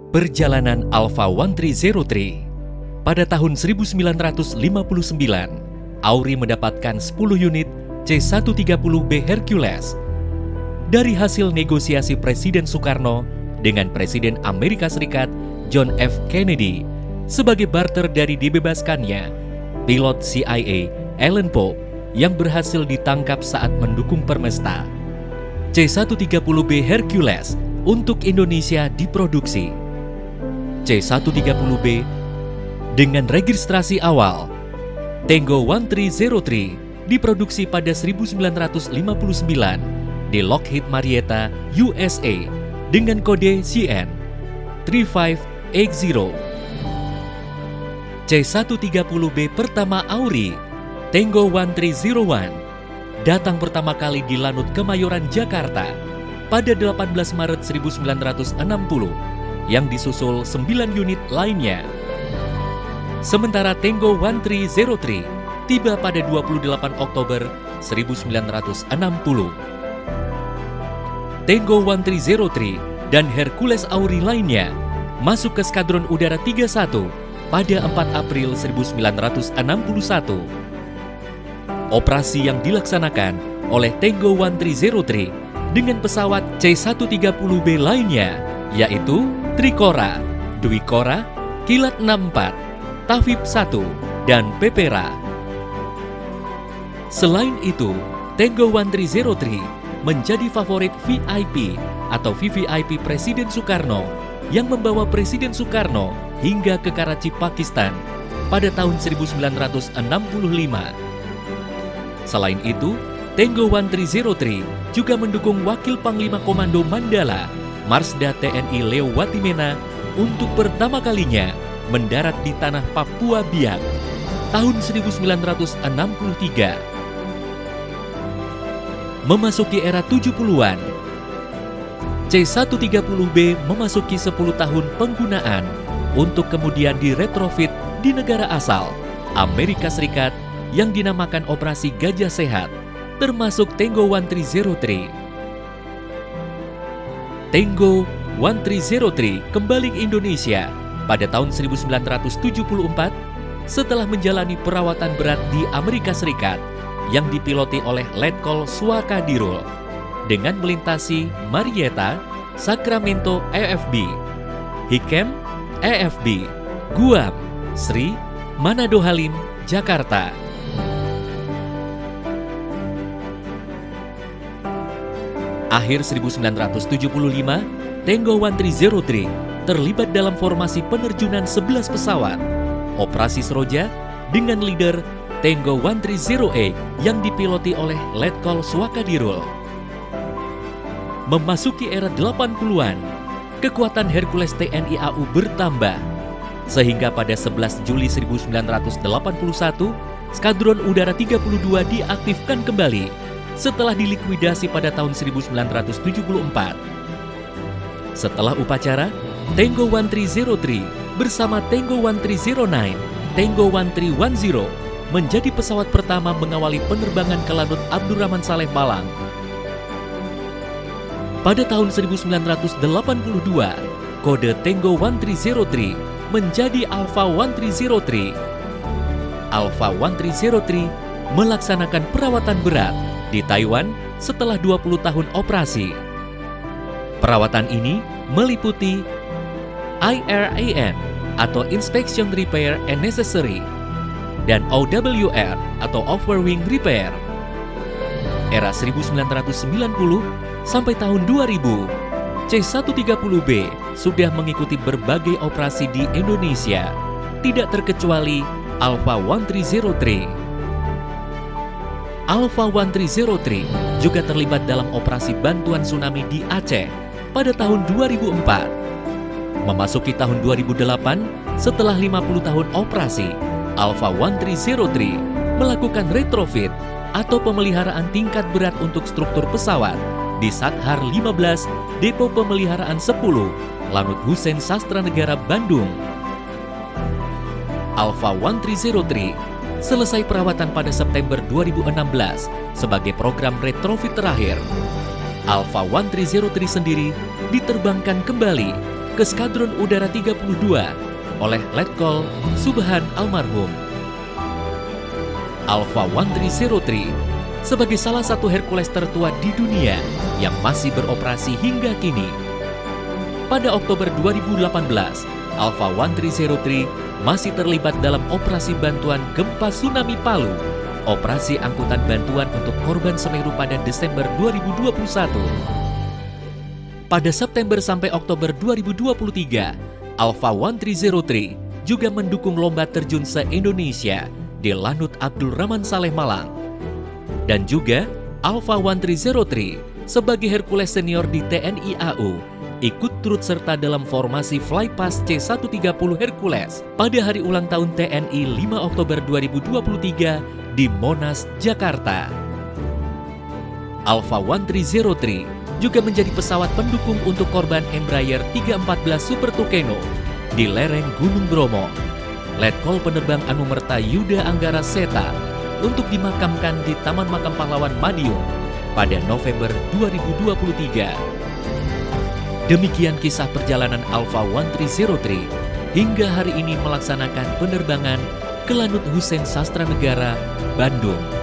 Perjalanan Alpha 1303. Pada tahun 1959, Auri mendapatkan 10 unit C-130B Hercules dari hasil negosiasi Presiden Soekarno dengan Presiden Amerika Serikat John F. Kennedy sebagai barter dari dibebaskannya pilot CIA Alan Pope yang berhasil ditangkap saat mendukung Permesta. C-130B Hercules untuk Indonesia diproduksi. C-130B dengan registrasi awal Tango 1303 diproduksi pada 1959 di Lockheed Marietta, USA dengan kode CN 3580. C-130B pertama Auri, Tango 1301, datang pertama kali di Lanut Kemayoran, Jakarta pada 18 Maret 1960 yang disusul 9 unit lainnya. Sementara Tango 1303 tiba pada 28 Oktober 1960. Tango 1303 dan Hercules Auri lainnya masuk ke Skadron Udara 31 pada 4 April 1961. Operasi yang dilaksanakan oleh Tango 1303 dengan pesawat C-130B lainnya yaitu Trikora, Dwikora, Kilat 64, Tafib 1, dan Pepera. Selain itu, Tango 1303 menjadi favorit VIP atau VVIP Presiden Soekarno yang membawa Presiden Soekarno hingga ke Karachi, Pakistan pada tahun 1965. Selain itu, Tango 1303 juga mendukung Wakil Panglima Komando Mandala Marsda TNI Leo Watimena untuk pertama kalinya mendarat di tanah Papua Biak tahun 1963. Memasuki era 70-an, C-130B memasuki 10 tahun penggunaan untuk kemudian diretrofit di negara asal, Amerika Serikat, yang dinamakan Operasi Gajah Sehat, termasuk Tango 1303. Tango 1303 kembali ke Indonesia pada tahun 1974 setelah menjalani perawatan berat di Amerika Serikat yang dipiloti oleh Letkol Suakadirul dengan melintasi Marietta, Sacramento AFB, Hikem AFB, Guam, Sri, Manado Halim, Jakarta. Akhir 1975, Tango 1303 terlibat dalam formasi penerjunan 11 pesawat Operasi Seroja dengan leader Tango 1308 yang dipiloti oleh Letkol Suakadirul. Memasuki era 80-an, kekuatan Hercules TNI AU bertambah, sehingga pada 11 Juli 1981, Skadron Udara 32 diaktifkan kembali setelah dilikuidasi pada tahun 1974. Setelah upacara, Tango 1303 bersama Tango 1309, Tango 1310 menjadi pesawat pertama mengawali penerbangan ke Lanut Abdurrahman Saleh Malang. Pada tahun 1982, kode Tango 1303 menjadi Alpha 1303. Alpha 1303 melaksanakan perawatan berat di Taiwan setelah 20 tahun operasi. Perawatan ini meliputi IRAN atau Inspection Repair and Necessary dan OWR atau Overwing Repair. Era 1990 sampai tahun 2000, C-130B sudah mengikuti berbagai operasi di Indonesia, tidak terkecuali Alpha 1303. Alpha 1303 juga terlibat dalam operasi bantuan tsunami di Aceh pada tahun 2004. Memasuki tahun 2008, setelah 50 tahun operasi, Alpha 1303 melakukan retrofit atau pemeliharaan tingkat berat untuk struktur pesawat di Sathar 15, Depo Pemeliharaan 10, Lanut Hussein Sastra Negara, Bandung. Alpha 1303 selesai perawatan pada September 2016 sebagai program retrofit terakhir. Alpha 1303 sendiri diterbangkan kembali ke Skadron Udara 32 oleh Letkol Subhan almarhum. Alpha 1303 sebagai salah satu Hercules tertua di dunia yang masih beroperasi hingga kini. Pada Oktober 2018, Alpha 1303 masih terlibat dalam operasi bantuan gempa tsunami Palu, operasi angkutan bantuan untuk korban Semeru pada Desember 2021. Pada September sampai Oktober 2023, Alpha 1303 juga mendukung lomba terjun se-Indonesia di Lanut Abdul Rahman Saleh Malang. Dan juga Alpha 1303 sebagai Hercules senior di TNI AU ikut turut serta dalam formasi Flypass C-130 Hercules pada hari ulang tahun TNI 5 Oktober 2023 di Monas, Jakarta. Alpha 1303 juga menjadi pesawat pendukung untuk korban Embraer 314 Super Tucano di lereng Gunung Bromo. Letkol Penerbang Anumerta Yuda Anggara Seta untuk dimakamkan di Taman Makam Pahlawan Madiun pada November 2023. Demikian kisah perjalanan Alpha 1303 hingga hari ini melaksanakan penerbangan ke Lanut Hussein Sastranegara, Bandung.